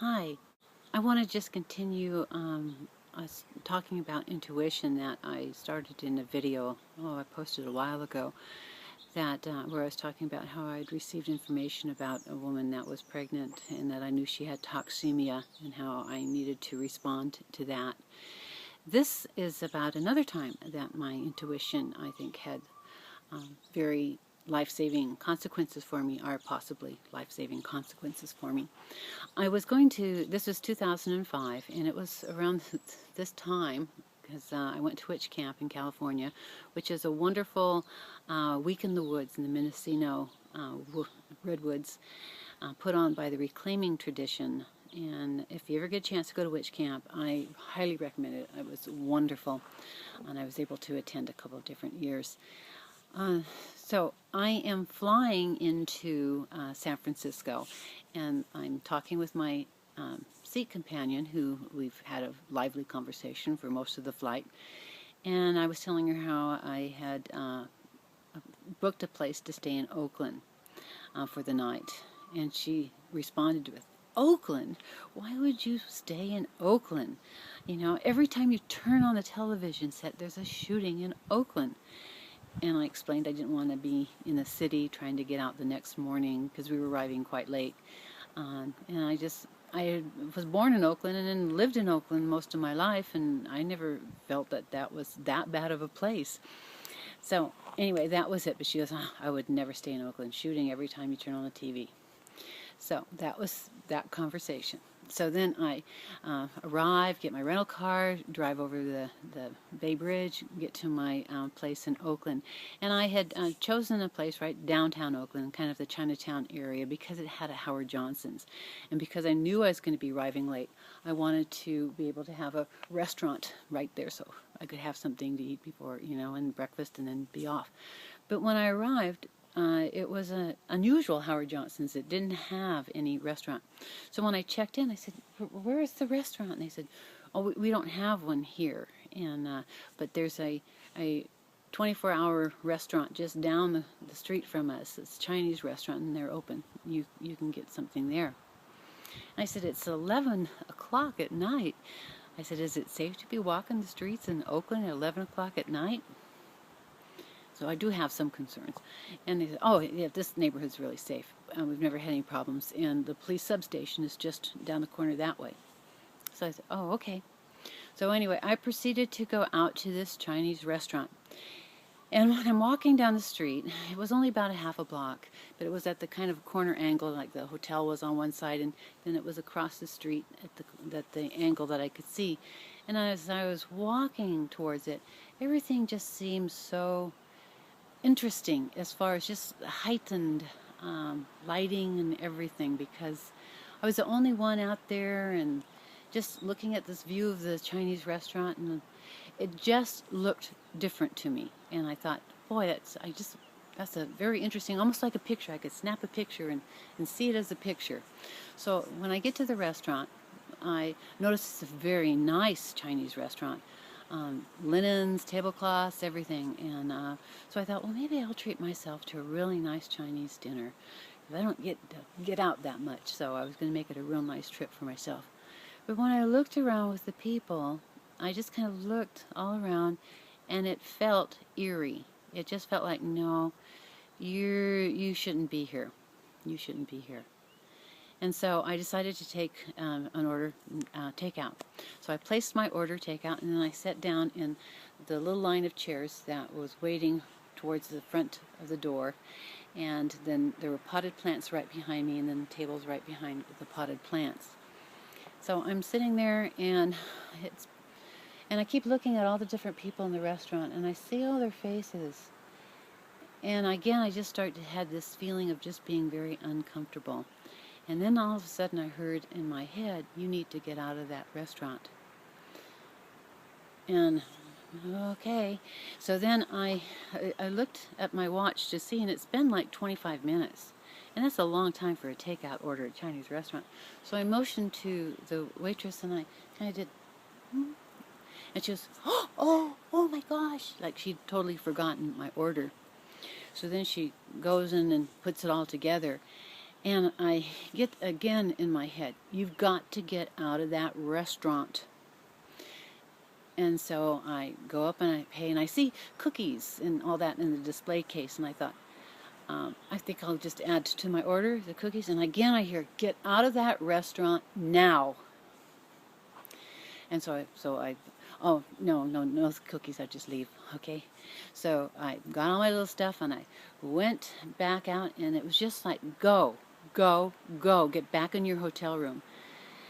Hi, I want to just continue us talking about intuition that I started in a video, I posted a while ago, that where I was talking about how I'd received information about a woman that was pregnant and that I knew she had toxemia and how I needed to respond to that. This is about another time that my intuition, I think, had very life-saving consequences for me, or possibly life-saving consequences for me. This was 2005, and it was around this time, because I went to witch camp in California, which is a wonderful week in the woods in the Mendocino redwoods, put on by the reclaiming tradition. And if you ever get a chance to go to witch camp, I highly recommend it. It was wonderful, and I was able to attend a couple of different years. So I am flying into San Francisco, and I'm talking with my seat companion, who we've had a lively conversation for most of the flight. And I was telling her how I had booked a place to stay in Oakland for the night. And she responded with, "Oakland? Why would you stay in Oakland? You know, every time you turn on the television set, there's a shooting in Oakland." And I explained I didn't want to be in the city trying to get out the next morning because we were arriving quite late. And I was born in Oakland and then lived in Oakland most of my life, and I never felt that that was that bad of a place. So anyway, that was it. But she goes, I would never stay in Oakland, shooting every time you turn on the TV. So that was that conversation. So then I arrive, get my rental car, drive over the Bay Bridge, get to my place in Oakland. And I had chosen a place right downtown Oakland, kind of the Chinatown area, because it had a Howard Johnson's. And because I knew I was going to be arriving late, I wanted to be able to have a restaurant right there so I could have something to eat before, and breakfast and then be off. But when I arrived, it was an unusual Howard Johnson's. It didn't have any restaurant. So when I checked in, I said, "Where is the restaurant?" And they said, "Oh, we don't have one here. And but there's a 24-hour restaurant just down the street from us. It's a Chinese restaurant, and they're open. You can get something there." And I said, "It's 11 o'clock at night." I said, "Is it safe to be walking the streets in Oakland at 11 o'clock at night?" So I do have some concerns. And they said, "Oh, yeah, this neighborhood's really safe. We've never had any problems. And the police substation is just down the corner that way." So I said, "Oh, okay." So anyway, I proceeded to go out to this Chinese restaurant. And when I'm walking down the street, it was only about a half a block, but it was at the kind of corner angle, like the hotel was on one side, and then it was across the street at the angle that I could see. And as I was walking towards it, everything just seemed so interesting as far as just heightened lighting and everything, because I was the only one out there and just looking at this view of the Chinese restaurant, and it just looked different to me. And I thought, boy, that's a very interesting, almost like a picture. I could snap a picture and see it as a picture. So when I get to the restaurant, I noticed it's a very nice Chinese restaurant. Linens, tablecloths, everything. And so I thought, well, maybe I'll treat myself to a really nice Chinese dinner. I don't get out that much, so I was going to make it a real nice trip for myself. But when I looked around with the people, I just kind of looked all around, and it felt eerie. It just felt like, no, you shouldn't be here. You shouldn't be here. And so I decided to take an order takeout. So I placed my order takeout, and then I sat down in the little line of chairs that was waiting towards the front of the door. And then there were potted plants right behind me, and then tables right behind the potted plants. So I'm sitting there, and I keep looking at all the different people in the restaurant, and I see all their faces. And again, I just started to have this feeling of just being very uncomfortable. And then all of a sudden I heard in my head, "You need to get out of that restaurant." And okay. So then I looked at my watch to see, and it's been like 25 minutes. And that's a long time for a takeout order at a Chinese restaurant. So I motioned to the waitress, and I kind of did, hmm? And she was, oh my gosh, like she'd totally forgotten my order. So then she goes in and puts it all together. And I get again in my head, you've got to get out of that restaurant. And so I go up and I pay, and I see cookies and all that in the display case, and I thought, I think I'll just add to my order the cookies. And again I hear, get out of that restaurant now. And so I, oh, no cookies, I just leave, okay? So I got all my little stuff and I went back out, and it was just like, go, get back in your hotel room.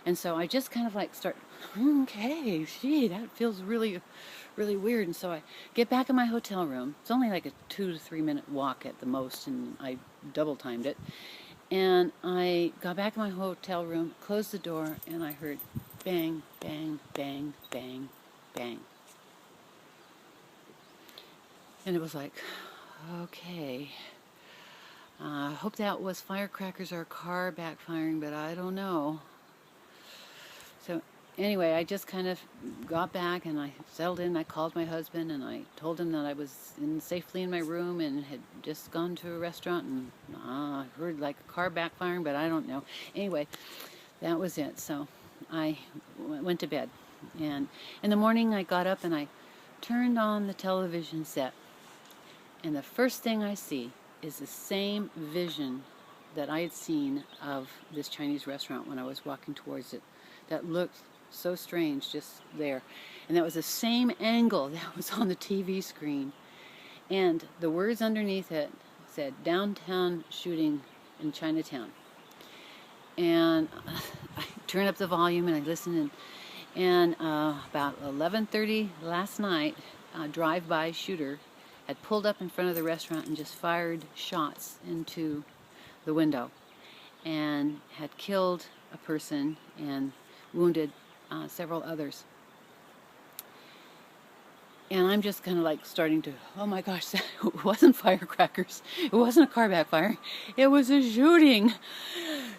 And so I just kind of like start, okay, gee, that feels really weird. And so I get back in my hotel room. It's only like a 2 to 3 minute walk at the most, and I double timed it. And I got back in my hotel room, closed the door, and I heard bang, bang, bang, bang, bang. And it was like, okay, I hope that was firecrackers or a car backfiring, but I don't know. So anyway, I just kind of got back and I settled in. I called my husband and I told him that I was safely in my room and had just gone to a restaurant, and I heard like a car backfiring, but I don't know. Anyway, that was it. So I went to bed, and in the morning I got up and I turned on the television set, and the first thing I see is the same vision that I had seen of this Chinese restaurant when I was walking towards it. That looked so strange just there. And that was the same angle that was on the TV screen. And the words underneath it said, downtown shooting in Chinatown. And I turned up the volume and I listened, and about 11:30 last night, a drive-by shooter had pulled up in front of the restaurant and just fired shots into the window and had killed a person and wounded several others. And I'm just kind of like starting to, oh my gosh, it wasn't firecrackers. It wasn't a car backfire. It was a shooting.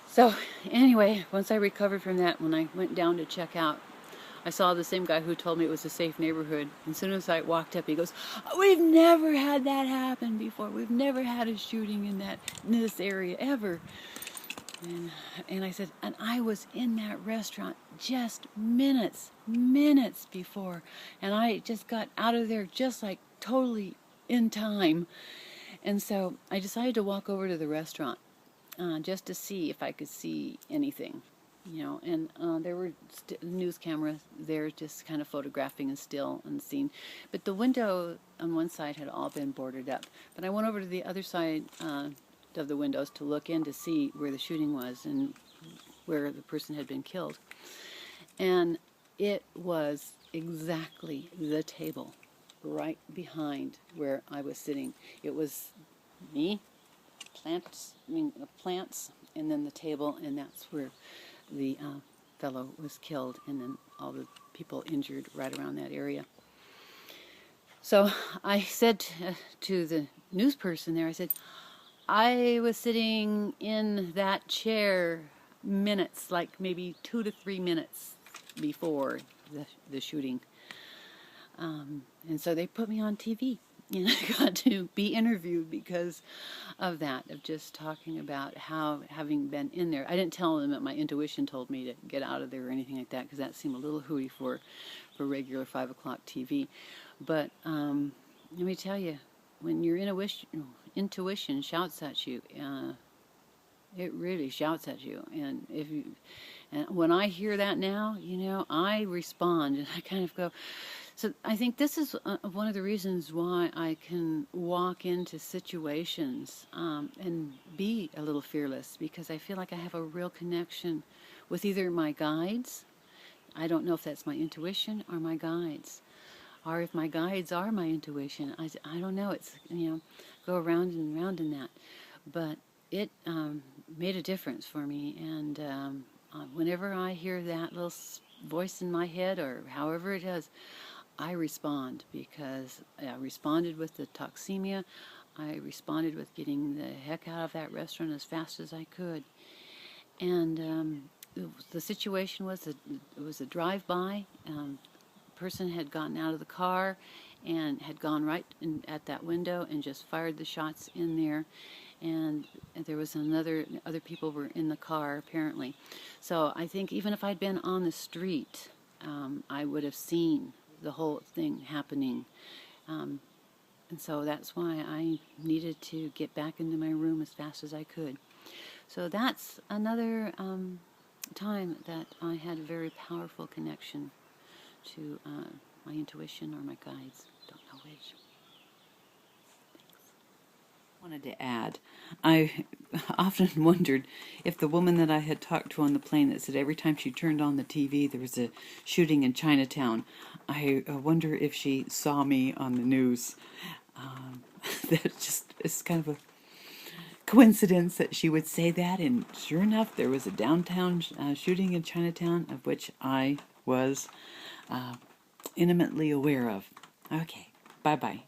So anyway, once I recovered from that, when I went down to check out, I saw the same guy who told me it was a safe neighborhood. And as soon as I walked up, he goes, we've never had that happen before. We've never had a shooting in this area ever. And I said, and I was in that restaurant just minutes before, and I just got out of there just like totally in time. And so I decided to walk over to the restaurant just to see if I could see anything, and there were news cameras there just kind of photographing and still unseen. But the window on one side had all been boarded up. But I went over to the other side of the windows to look in to see where the shooting was and where the person had been killed. And it was exactly the table right behind where I was sitting. It was me, plants, and then the table, and that's where the fellow was killed, and then all the people injured right around that area. So I said to the news person there, I said, I was sitting in that chair minutes, like maybe 2 to 3 minutes before the shooting. And so they put me on TV, and I got to be interviewed because of that, of just talking about how, having been in there, I didn't tell them that my intuition told me to get out of there or anything like that, because that seemed a little hooey for regular 5 o'clock TV. But let me tell you, when your intuition shouts at you, it really shouts at you. And when I hear that now, I respond, and I kind of go. So I think this is one of the reasons why I can walk into situations and be a little fearless, because I feel like I have a real connection with either my guides. I don't know if that's my intuition or my guides, or if my guides are my intuition. I don't know. It's, go around and around in that. But it made a difference for me. And whenever I hear that little voice in my head, or however it is, I respond, because I responded with the toxemia. I responded with getting the heck out of that restaurant as fast as I could. And the situation was it was a drive-by. Person had gotten out of the car and had gone right at that window and just fired the shots in there. and there was other people were in the car apparently. So I think even if I'd been on the street, I would have seen the whole thing happening. And so that's why I needed to get back into my room as fast as I could. So that's another time that I had a very powerful connection to my intuition or my guides. Don't know which. Wanted to add, I often wondered if the woman that I had talked to on the plane that said every time she turned on the TV there was a shooting in Chinatown, I wonder if she saw me on the news. That just is kind of a coincidence that she would say that, and sure enough there was a downtown shooting in Chinatown of which I was intimately aware of. Okay, bye-bye.